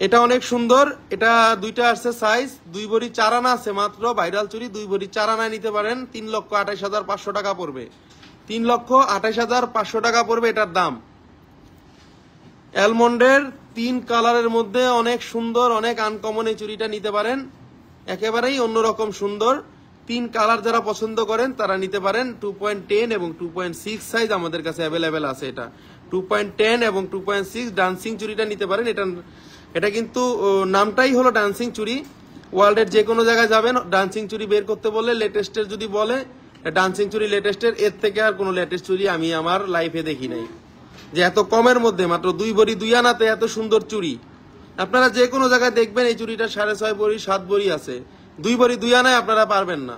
এটা অনেক সুন্দর, এটা দুইটা আসছে সাইজ, 2 ভরি 4 আনা আছে মাত্র, ভাইরাল চুড়ি 2 ভরি 4 আনায় নিতে পারেন, 3,28,500 টাকা পড়বে, 3,28,500 টাকা পড়বে এটার দাম। অ্যালমন্ডের 3 কালারের মধ্যে অনেক সুন্দর, অনেক আনকমন, এই চুড়িটা নিতে পারেন, একেবারেই অন্যরকম সুন্দর। 3 কালার যারা পছন্দ করেন তারা নিতে পারেন। 2.10 এবং 2.6 সাইজ আমাদের কাছে অ্যাভেলেবেল আছে। এটা 2.10 এবং 2.6 ডান্সিং চুড়িটা নিতে পারেন। এটা কিন্তু নামটাই হলো ডান্সিং চুড়ি। ওয়ার্ল্ডের যে কোনো জায়গায় যাবেন, ডান্সিং চুড়ি বের করতে বললে, লেটেস্টের যদি বলে ডান্সিং চুড়ি লেটেস্টের, এর থেকে আর কোনো লেটেস্ট চুড়ি আমি আমার লাইফে দেখি নাই, যে এত কমের মধ্যে মাত্র 2 ভরি 2 আনাতে এত সুন্দর চুড়ি। আপনারা যে কোনো জায়গায় দেখবেন এই চুড়িটা 6.5 ভরি 7 ভরি আছে, 2 ভরি 2 আনায় আপনারা পারবেন না,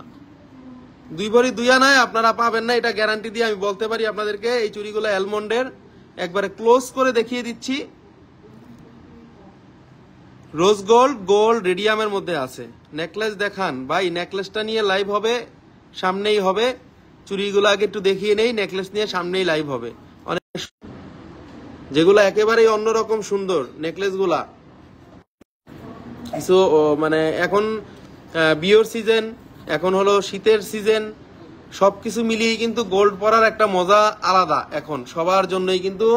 2 ভরি 2 আনায় আপনারা পাবেন না, এটা গ্যারান্টি দিয়ে আমি বলতে পারি আপনাদেরকে। এই চুড়িগুলো অ্যালমন্ডের, একবারে ক্লোজ করে দেখিয়ে দিচ্ছি। রোজ গোল্ড রেডিয়ামের মধ্যে আছে। নেকলেস দেখান ভাই, নেকলেসটা নিয়ে লাইভ হবে, সামনেই হবে, চুড়িগুলো আগে একটু দেখিয়ে নেই, নেকলেস নিয়ে সামনেই লাইভ হবে। অনেক যেগুলো একেবারেই অন্যরকম সুন্দর নেকলেস গুলা, কিছু মানে এখন বিয়ের সিজন, এখন হলো শীতের সিজন, সবকিছু মিলিয়ে কিন্তু গোল্ড পরার একটা মজা আলাদা। এখন সবার জন্যই কিন্তু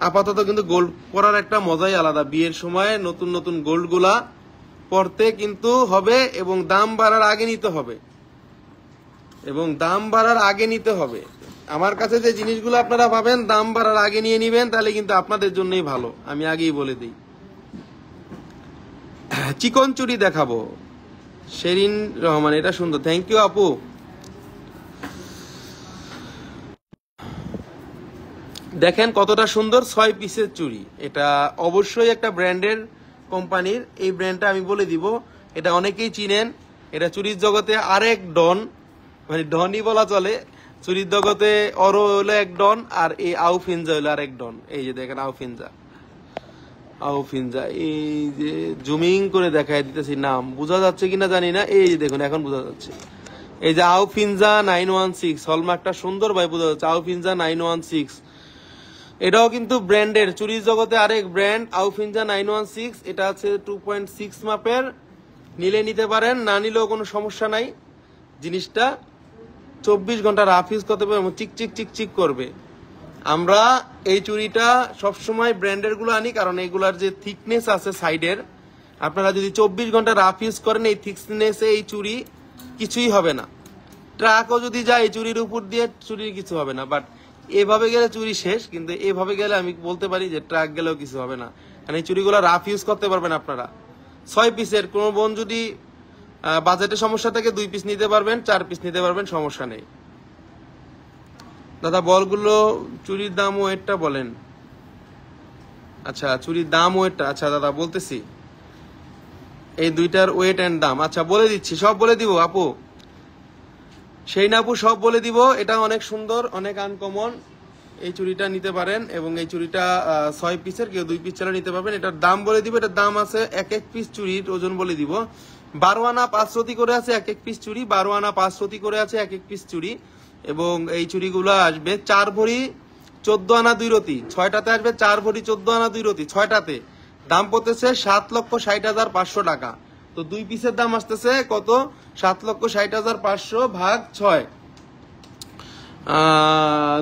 আপাতত কিন্তু গোল্ড পরার একটা মজাই আলাদা। বিয়ের সময় নতুন নতুন গোল্ড গুলা পরতে কিন্তু হবে, এবং দাম বাড়ার আগে নিতে হবে, এবং দাম বাড়ার আগে নিতে হবে। আমার কাছে যে জিনিসগুলো আপনারা পাবেন দাম বাড়ার আগে নিয়ে নিবেন, তাহলে কিন্তু আপনাদের জন্যই ভালো, আমি আগেই বলে দিই। চিকন চুড়ি দেখাবো, শেরিন রহমান, এটা সুন্দর, থ্যাংক ইউ আপু। দেখেন কতটা সুন্দর 6 পিসের চুড়ি। এটা অবশ্যই একটা ব্র্যান্ডের কোম্পানির, এই ব্র্যান্ডটা আমি বলে দিব, এটা অনেকেই চিনেন। এটা চুরির জগতে আরেক ডন, মানে ডনই বলা চলে। চুরির জগতে অরো হলো এক ডন, আর এই আউফিনজা হলো আরেক ডন। এই যে দেখেন আউফিনজা, আউফিনজা, এই যে জুমিং করে দেখায় দিতেছি, নাম বোঝা যাচ্ছে কিনা জানি না, এই যে দেখুন এখন বোঝা যাচ্ছে। এই যে আউফিনজা 916, হলমার্কটা সুন্দর ভাই বোঝা যাচ্ছে, আউফিনজা 916। এটাও কিন্তু ব্র্যান্ডের, চুরির জগতে আরেক ব্র্যান্ড আউফিনজা 916। এটা আছে 2.6 মাপের, নিলে নিতে পারেন, না নিলেও কোনো সমস্যা নাই। জিনিসটা 24 ঘন্টা রাফ ইউজ করতে পারবে, চিকচিক চিকচিক করবে। আমরা এই চুড়িটা সবসময় ব্র্যান্ডের গুলো আনি, কারণ এগুলার যে থিকনেস আছে সাইডের, আপনারা যদি 24 ঘন্টা রাফ ইউজ করেন এই থিকনেসে এই চুড়ি কিছুই হবে না। ট্রাকও যদি যায় এই চুড়ির উপর দিয়ে, চুড়ির কিছু হবে না। বাট এভাবে গেলে চুড়ি শেষ, কিন্তু এভাবে গেলে আমি বলতে পারি যে ট্রাক গেলেও কিছু হবে না, কারণ এই চুড়িগুলো রাফ ইউজ করতে পারবেন আপনারা। 6 পিসের, কোনো বোন যদি বাজেটে সমস্যা থাকে 2 পিস নিতে পারবেন, 4 পিস নিতে পারবেন, সমস্যা নেই। দাদা বলগুলো চুরির দাম ওয়েটটা বলেন। আচ্ছা চুরির দাম ওয়েটটা, আচ্ছা দাদা বলতেছি, এই দুইটার ওয়েট এন্ড দাম আচ্ছা বলে দিচ্ছি, সব বলে দিব আপু, সেই না আপু সব বলে দিব। এটা অনেক সুন্দর, অনেক আনকমন, এই চুড়িটা নিতে পারেন, এবং এই চুড়িটা 6 পিসের, কেউ 2 পিস চালা নিতে পারবেন। এটার দাম বলে দিব, এটার দাম আছে এক এক পিস চুড়ির ওজন বলে দিব। 12 আনা 5 রতি করে আছে এক এক পিস চুড়ি, 12 আনা 5 রতি করে আছে এক এক পিস চুড়ি। এবং এই চুড়িগুলো আসবে 4 ভরি 14 আনা 2 রতি, 6টাতে আসবে 4 ভরি 14 আনা 2 রতি, 6টাতে দাম পড়তেছে 7,60,500 টাকা। তো 2 পিসের দাম আসতেছে কত? 7,60,500 ভাগ 6,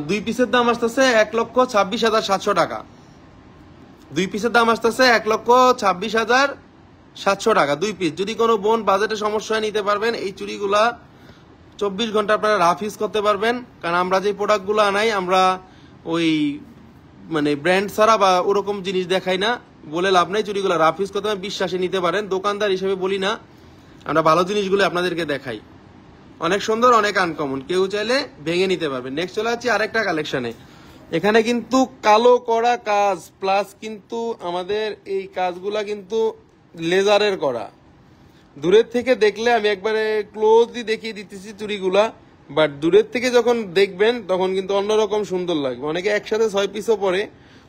2 পিসের দাম আসতেছে 1,26,700 টাকা। 2 পিসের দাম আসতেছে 1,26,700 টাকা 2 পিস। যদি কোনো বোন বাজেটে সমস্যা নিতে পারবেন, এই চুড়িগুলা 24 ঘন্টা আপনারা রাফ ইউজ করতে পারবেন। কারণ আমরা যে প্রোডাক্টগুলো আনাই, আমরা ওই মানে ব্র্যান্ড ছাড়া বা ওরকম জিনিস দেখাই না, বলে লাভ নাই। চুড়িগুলো রাফ ইউজ করতে পারেন, বিশ্বাসে নিতে পারেন, দোকানদার হিসেবে বলি না, আমরা ভালো জিনিসগুলো আপনাদেরকে দেখাই। অনেক সুন্দর, অনেক আনকমন, কেউ চাইলে ভেঙে নিতে পারবেন। নেক্সট চলে যাচ্ছি আরেকটা কালেকশনে। এখানে কিন্তু কালো করা কাজ, প্লাস কিন্তু আমাদের এই কাজগুলা কিন্তু লেজারের করা। দূরের থেকে দেখলে আমি একবারে ক্লোজলি দেখিয়ে দিতেছি চুড়িগুলা, বাট দূরের থেকে যখন দেখবেন তখন কিন্তু অন্যরকম সুন্দর লাগবে। অনেকে একসাথে 6 পিসও পরে,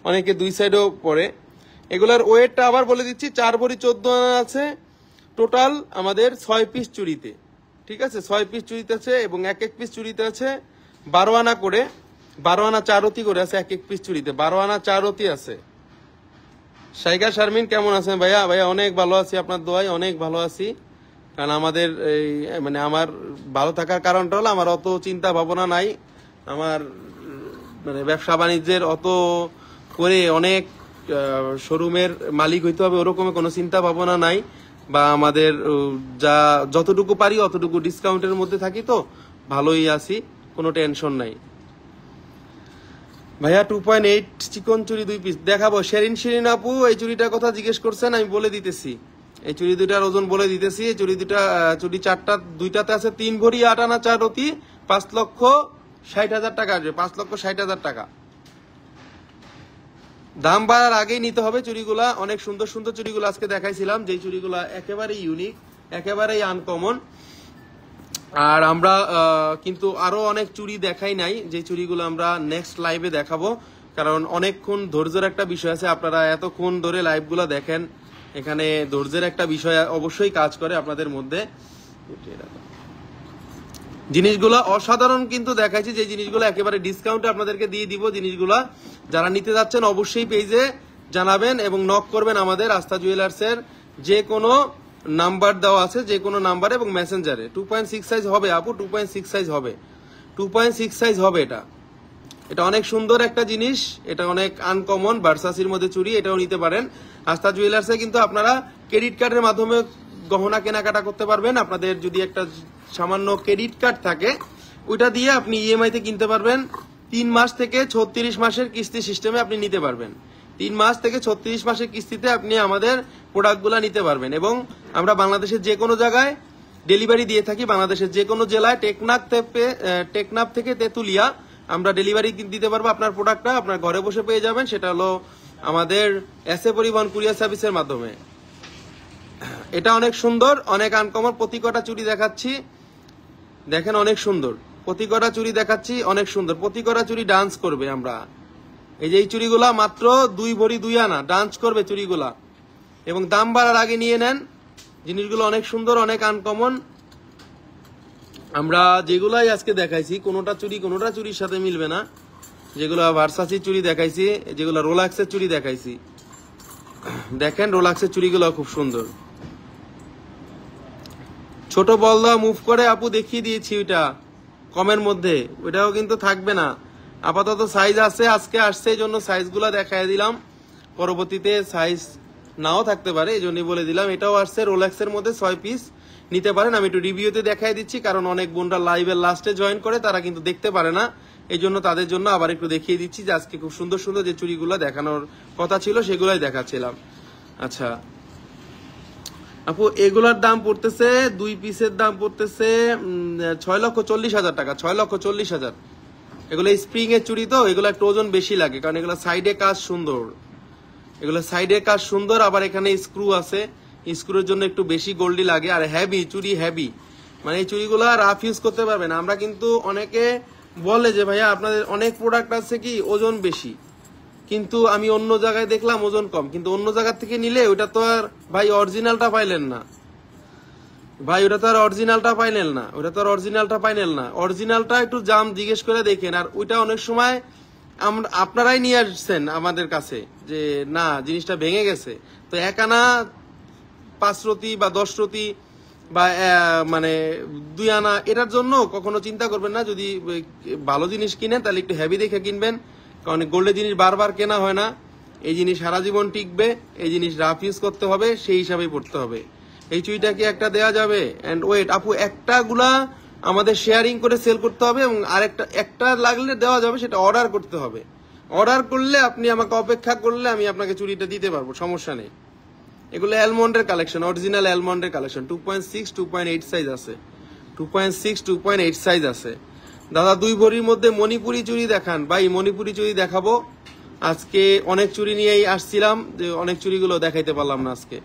অনেকে 2 সাইডও পরে। এগুলার ওয়েটটা আবার বলে দিচ্ছি, 4 ভরি 14 আনা আছে টোটাল আমাদের 6 পিস চুড়িতে, ঠিক আছে? 6 পিস চুড়িতে আছে, এবং এক এক পিস চুড়িতে আছে 12 আনা করে, 12 আনা 4 রতি করে আছে এক এক পিস চুড়িতে, 12 আনা 4 রতি আছে। শাইকা শারমিন কেমন আছেন ভাইয়া? ভাইয়া অনেক ভালো আছি, আপনার দোয়ায় অনেক ভালো আছি। কারণ আমাদের এই মানে আমার ভালো থাকার কারণটা হলো আমার অত চিন্তা ভাবনা নাই, আমার মানে ব্যবসা বাণিজ্যের অত করে অনেক শোরুমের মালিক হইতে হবে ওরকম কোনো চিন্তা ভাবনা নাই, বা আমাদের যা যতটুকু পারি অতটুকু ডিসকাউন্টের মধ্যে থাকি, তো ভালোই আছি, কোনো টেনশন নাই। ভাইয়া 2.8 চিকন চুড়ি 2 পিস দেখাবো। শেরিন আপু এই চুড়িটার কথা জিজ্ঞেস করছেন, আমি বলে দিতেছি। এই চুড়ি দুইটার ওজন বলে দিতেছি। এই চুড়ি চুড়ি চারটা, দুইটাতে আছে 3 ভরি 8 আনা 4 রতি, 5,60,000 টাকা আসবে, 5,60,000 টাকা। দাম বাড়ার আগেই নিতে হবে চুড়িগুলা। অনেক সুন্দর সুন্দর চুড়িগুলো আজকে দেখাইছিলাম, যে চুড়িগুলা একেবারেই ইউনিক, একেবারেই আনকমন। আর আমরা কিন্তু আরো অনেক চুড়ি দেখাই নাই, যে চুড়িগুলো আমরা নেক্সট লাইভে দেখাবো। কারণ অনেকক্ষণ ধৈর্যের একটা বিষয় আছে, আপনারা এতক্ষণ ধরে লাইভগুলো দেখেন, এখানে ধৈর্যের একটা বিষয় অবশ্যই কাজ করে আপনাদের মধ্যে। জিনিসগুলো অসাধারণ কিন্তু দেখাইছি, যে জিনিসগুলো একেবারে ডিসকাউন্টে আপনাদেরকে দিয়ে দিব। জিনিসগুলা যারা নিতে যাচ্ছেন অবশ্যই পেজে জানাবেন এবং নক করবেন আমাদের আস্থা জুয়েলার্সের যে কোনো নাম্বার দেওয়া আছে, যে কোনো নাম্বারে এবং মেসেঞ্জারে। 2.6 সাইজ হবে আপু, 2.6 সাইজ হবে, 2.6 সাইজ হবে। এটা অনেক সুন্দর একটা জিনিস, এটা অনেক আনকমন, ভার্সাসির মধ্যে চুরি, এটাও নিতে পারেন। আস্থা জুয়েলার্সে কিন্তু আপনারা ক্রেডিট কার্ডের মাধ্যমে গহনা কেনাকাটা করতে পারবেন। আপনাদের যদি একটা সামান্য ক্রেডিট কার্ড থাকে ওইটা দিয়ে আপনি ইএমআই তে কিনতে পারবেন। 3 মাস থেকে 36 মাসের কিস্তি সিস্টেমে আপনি নিতে পারবেন। 3 মাস থেকে 36 মাসের কিস্তিতে আপনি আমাদের প্রোডাক্টগুলো নিতে পারবেন। এবং আমরা বাংলাদেশের যে কোনো জায়গায় ডেলিভারি দিয়ে থাকি, বাংলাদেশের যে কোনো জেলায় টেকনাফ থেকে তেতুলিয়া আমরা ডেলিভারি দিতে পারবো। আপনার প্রোডাক্টটা আপনার ঘরে বসে পেয়ে যাবেন, সেটা হলো আমাদের এসএ পরিবহন কুরিয়ার সার্ভিসের মাধ্যমে। এটা অনেক সুন্দর, অনেক আনকমন। প্রতি কটা চুড়ি দেখাচ্ছি, দেখেন অনেক সুন্দর। প্রতি কটা চুড়ি দেখাচ্ছি, অনেক সুন্দর। প্রতি কটা চুড়ি ডান্স করবে। আমরা এই যে এই চুড়িগুলা মাত্র 2 ভরি 2 আনা ডান্স করবে চুড়িগুলা। এবং দাম বাড়ার আগে নিয়ে নেন, জিনিসগুলো অনেক সুন্দর, অনেক আনকমন। আমরা যেগুলাই আজকে দেখাইছি কোনোটা চুরির সাথে মিলবে না। যেগুলো ভার্সাসি চুড়ি দেখাইছি, যেগুলো রোলাক্সের চুড়ি দেখাইছি, দেখেন রোলাক্সের চুড়িগুলো খুব সুন্দর। ছোট বল দেওয়া মুভ করে আপু দেখিয়ে দিয়েছি, ওইটা কমের মধ্যে, ওইটাও কিন্তু থাকবে না। আপাতত সাইজ আছে, আজকে আসছে এই জন্য সাইজগুলো দেখাই দিলাম। পরবর্তীতে সাইজ নাও থাকতে পারে, এই জন্যই বলে দিলাম। এটাও আসছে রোলাক্সের মধ্যে 6 পিস নিতে পারেন। আমি একটু রিভিউতে দেখাই দিচ্ছি, কারণ অনেক বোনরা লাইভের লাস্টে জয়েন করে, তারা কিন্তু দেখতে পারে না। এই জন্য তাদের জন্য আবার একটু দেখিয়ে দিচ্ছি যে আজকে খুব সুন্দর সুন্দর যে চুড়িগুলো দেখানোর কথা ছিল সেগুলোই দেখাচ্ছিলাম। আচ্ছা আপু, এগুলার দাম পড়তেছে 2 পিসের দাম পড়তেছে 6,40,000 টাকা, 6,40,000। এগুলো স্প্রিং এর চুড়ি তো, এগুলো একটু ওজন বেশি লাগে, কারণ এগুলো সাইডে কাজ সুন্দর, এগুলো সাইডে কাজ সুন্দর। আবার এখানে স্ক্রু আছে, স্ক্রুর জন্য একটু বেশি গোল্ডি লাগে। আর হেভি চুড়ি, হেভি মানে এই চুড়িগুলো রাফ ইউজ করতে পারবেন। আমরা কিন্তু অনেকে বলে যে ভাইয়া আপনাদের অনেক প্রোডাক্ট আছে কি ওজন বেশি, কিন্তু আমি অন্য জায়গায় দেখলাম ওজন কম, কিন্তু অন্য জায়গা থেকে নিলে ওটা তো আর ভাই অরিজিনালটা পাইলেন না ভাই, ওটা তো আর অরিজিনালটা পাইলেন না, ওটা তো আর অরিজিনালটা পাইলেন না। অরিজিনালটা একটু দাম জিজ্ঞেস করে দেখেন। আর ওইটা অনেক সময় আপনারাই নিয়ে আসছেন আমাদের কাছে যে না জিনিসটা ভেঙে গেছে, তো 1 আনা 5 রতি বা 10 রতি বা মানে 2 আনা, এটার জন্য কখনো চিন্তা করবেন না। যদি ভালো জিনিস কিনেন তাহলে একটু হেভি দেখে কিনবেন, কারণ গোল্ডের জিনিস বারবার কেনা হয় না। এই জিনিস সারা জীবন টিকবে, এই জিনিস রাফ ইউজ করতে হবে, সেই হিসাবেই পড়তে হবে। এই চুইটা কি একটা দেওয়া যাবে? এন্ড ওয়েট আপু, একটা গুলা আমাদের শেয়ারিং করে সেল করতে হবে, এবং আরেকটা একটা লাগলে দেওয়া যাবে, সেটা অর্ডার করতে হবে। অর্ডার করলে আপনি আমাকে অপেক্ষা করলে আমি আপনাকে চুড়িটা দিতে পারবো, সমস্যা নেই। এগুলো অ্যালমন্ডের কালেকশন, অরিজিনাল অ্যালমন্ডের কালেকশন। 2.6 2.8 সাইজ আছে, 2.6 2.8 সাইজ আছে। দাদা 2 ভরির মধ্যে মণিপুরি চুড়ি দেখান। ভাই মণিপুরি চুড়ি দেখাবো আজকে, অনেক চুড়ি নিয়েই আসছিলাম, যে অনেক চুড়িগুলো দেখাইতে পারলাম না আজকে।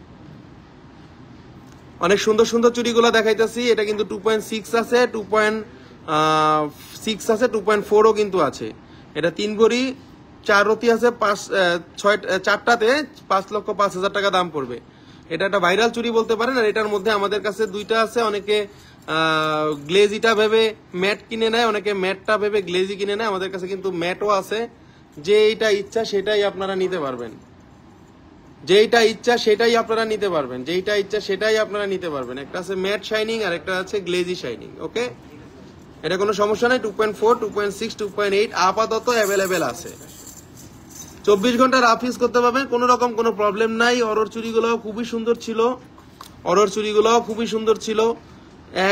অনেক সুন্দর সুন্দর চুড়িগুলো দেখাইতেছি। এটা কিন্তু 2.6 আছে, 2.6 আছে, 2.4ও কিন্তু আছে। এটা 3 ভরি 4 রতি আছে, 4টাতে 5,05,000 টাকা দাম পড়বে। এটা একটা ভাইরাল চুড়ি বলতে পারেন। আর এটার মধ্যে আমাদের কাছে 2টা আছে। অনেকে গ্লেজিটা ভেবে ম্যাট কিনে নেয়, অনেকে ম্যাটটা ভেবে গ্লেজি কিনে নেয়। আমাদের কাছে কিন্তু ম্যাটও আছে। যেটা ইচ্ছা সেটাই আপনারা নিতে পারবেন, যেইটা ইচ্ছা সেটাই আপনারা নিতে পারবেন, যেইটা ইচ্ছা সেটাই আপনারা নিতে পারবেন। একটা আছে ম্যাট শাইনিং আর একটা আছে গ্লেজি শাইনিং। ওকে, এটা কোনো সমস্যা নাই। 2.4 2.6 2.8 আপাতত অ্যাভেলেবেল আছে। 24 ঘন্টা রাফ ইউজ করতে পারবেন, কোনো রকম কোনো প্রবলেম নাই। অরোর চুড়িগুলো খুবই সুন্দর ছিল, অরোর চুড়িগুলো খুবই সুন্দর ছিল,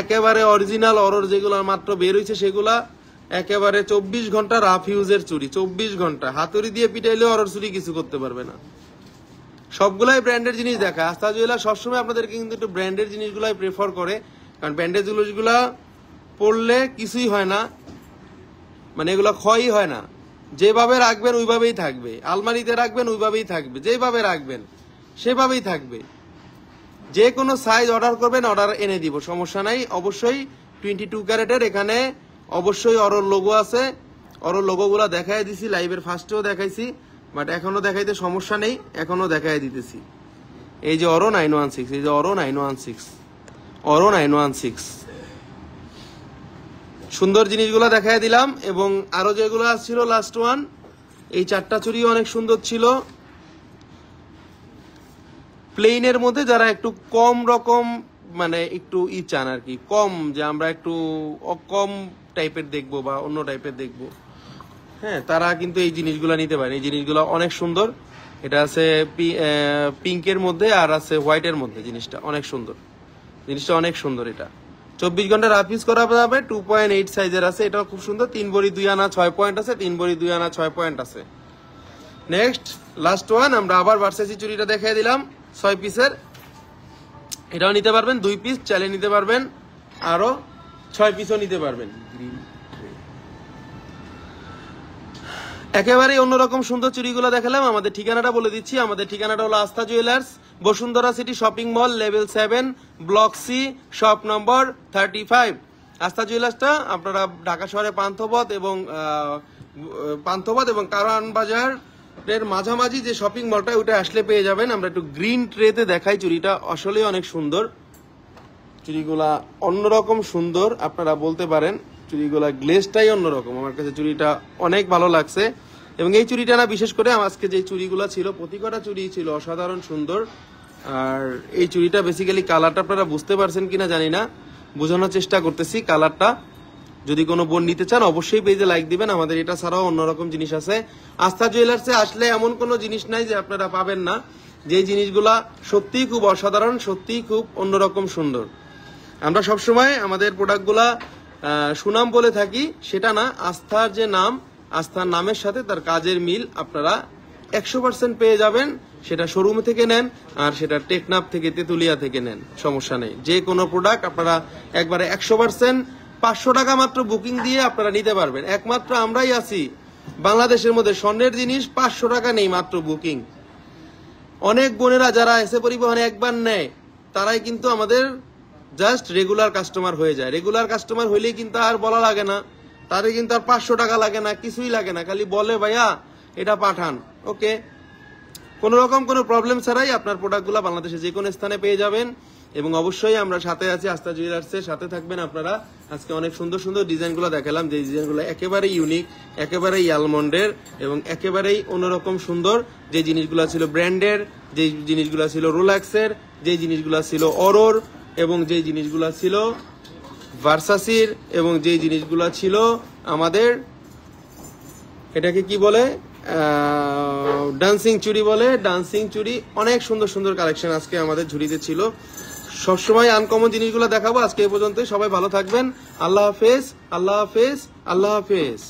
একেবারে অরিজিনাল অরোর যেগুলো মাত্র বের হয়েছে সেগুলা একেবারে 24 ঘন্টা রাফ ইউজের চুড়ি। 24 ঘন্টা হাতুড়ি দিয়ে পিটাইলেও অরোর চুড়ি কিছু করতে পারবে না। সবগুলাই ব্র্যান্ডের জিনিস দেখায়। আস্থা জুয়েলার্স সবসময় আপনাদেরকে কিন্তু একটু ব্র্যান্ডের জিনিসগুলাই প্রেফার করে, কারণ ব্র্যান্ডের জিনিসগুলা পড়লে কিছুই হয় না, মানে এগুলো ক্ষয়ই হয় না। যেভাবে রাখবেন ওইভাবেই থাকবে, আলমারিতে রাখবেন ওইভাবেই থাকবে, যেভাবে রাখবেন সেভাবেই থাকবে। যে কোনো সাইজ অর্ডার করবেন, অর্ডার এনে দিব, সমস্যা নাই। অবশ্যই 22 ক্যারেটের, এখানে অবশ্যই অরোর লোগো আছে। অরোর লোগোগুলা দেখাই দিছি, লাইভের ফার্স্টেও দেখাইছি, বাট এখনো দেখাইতে সমস্যা নেই, এখনো দেখাই দিতেছি। এই যে অরো 916, এই যে অরো 916, অরো 916, সুন্দর জিনিসগুলো দেখাই দিলাম, এবং আরো যেগুলো আসছিল লাস্ট ওয়ান, এই 4টা চুড়ি অনেক সুন্দর ছিল। প্লেনের মধ্যে যারা একটু কম রকম মানে একটু চান আর কি, কম যে আমরা একটু কম টাইপের দেখবো বা অন্য টাইপের দেখবো, হ্যাঁ, তারা কিন্তু এই জিনিসগুলো নিতে পারে। এই জিনিসগুলো অনেক সুন্দর। এটা আছে পিঙ্কের মধ্যে আর আছে হোয়াইটের মধ্যে। জিনিসটা অনেক সুন্দর, জিনিসটা অনেক সুন্দর। এটা 24 ঘন্টা রাফিজ করা যাবে। 2.8 সাইজের আছে, এটাও খুব সুন্দর। 3 ভরি 2 আনা 6 পয়েন্ট আছে, 3 ভরি 2 আনা 6 পয়েন্ট আছে। নেক্সট লাস্ট ওয়ান, আমরা আবার ভার্সেসি চুড়িটা দেখিয়ে দিলাম 6 পিসের। এটাও নিতে পারবেন, 2 পিস চাইলে নিতে পারবেন, আরো 6 পিসও নিতে পারবেন। একেবারেই অন্যরকম সুন্দর চুড়িগুলো দেখালাম। আমাদের ঠিকানাটা বলে দিচ্ছি। আমাদের ঠিকানাটা হলো Aastha jewellers, Bashundhara city shopping mall, level 7, block C, shop number 35। Aastha জুয়েলার্সটা আপনারা ঢাকা শহরে পান্থপথ এবং কারওয়ান বাজার এর মাঝামাঝি যে শপিং মলটা, ওটা আসলে পেয়ে যাবেন। আমরা একটু গ্রিন ট্রেতে দেখাই। চুড়িটা আসলে অনেক সুন্দর, চুড়িগুলা অন্যরকম সুন্দর, আপনারা বলতে পারেন চুড়িগুলা গ্লেজটাই অন্যরকম। আমার কাছে চুড়িটা অনেক ভালো লাগছে। এবং এই চুড়িটা না, বিশেষ করে আজকে যে চুড়িগুলা ছিল, প্রতিকটা চুড়ি ছিল অসাধারণ সুন্দর। আর এই চুড়িটা বেসিক্যালি কালারটা আপনারা বুঝতে পারছেন কিনা জানি না, বোঝানোর চেষ্টা করতেছি কালারটা। যদি কোনো বোন নিতে চান অবশ্যই পেজে লাইক দিবেন। আমাদের এটা ছাড়াও অন্যরকম জিনিস আছে। আস্থা জুয়েলার্সে আসলে এমন কোনো জিনিস নাই যে আপনারা পাবেন না, যে জিনিসগুলা সত্যিই খুব অসাধারণ, সত্যিই খুব অন্যরকম সুন্দর। আমরা সবসময় আমাদের প্রোডাক্টগুলা সুনাম বলে থাকি, সেটা না, আস্থার যে নাম, আস্থার নামের সাথে তার কাজের মিল আপনারা 100% পেয়ে যাবেন। সেটা শোরুম থেকে নেন আর সেটা টেকনাফ থেকে, তেতুলিয়া থেকে নেন, সমস্যা নেই। যে কোনো প্রোডাক্ট আপনারা একবারে 100% 500 টাকা মাত্র বুকিং দিয়ে আপনারা নিতে পারবেন। একমাত্র আমরাই আছি বাংলাদেশের মধ্যে স্বর্ণের জিনিস 500 টাকা নেই, মাত্র বুকিং। অনেক বোনেরা যারা এসে পরিবহনে একবার নেয়, তারাই কিন্তু আমাদের জাস্ট রেগুলার কাস্টমার হয়ে যায়। রেগুলার কাস্টমার হইলেই কিন্তু আর বলা লাগে না, তারে কিন্তু আর 500 টাকা লাগে না, কিছুই লাগে না, খালি বলে ভাইয়া এটা পাঠান, ওকে। কোন রকম কোনো প্রবলেম ছাড়াই আপনার প্রোডাক্টগুলো বাংলাদেশে যে কোনো স্থানে পেয়ে যাবেন। এবং অবশ্যই আমরা সাথে আছি আস্থা জুয়েলার্সের, সাথে থাকবেন আপনারা। আজকে অনেক সুন্দর সুন্দর ডিজাইনগুলো দেখালাম, যে ডিজাইনগুলো একেবারেই ইউনিক, একেবারেই আলমন্ডের এবং একেবারেই অন্যরকম সুন্দর। যে জিনিসগুলো ছিল ব্র্যান্ডের, যে জিনিসগুলো ছিল রোলাক্সের, যে জিনিসগুলো ছিল অরোর, এবং যে জিনিসগুলো ছিল ভার্সাসির, এবং যে জিনিসগুলো ছিল আমাদের এটাকে কি বলে, ডান্সিং চুড়ি বলে, ডান্সিং চুড়ি। অনেক সুন্দর সুন্দর কালেকশন আজকে আমাদের ঝুড়িতে ছিল। সবসময় আনকমন জিনিসগুলো দেখাবো। আজকে এই পর্যন্ত, সবাই ভালো থাকবেন। আল্লাহ হাফেজ, আল্লাহ হাফেজ, আল্লাহ হাফেজ।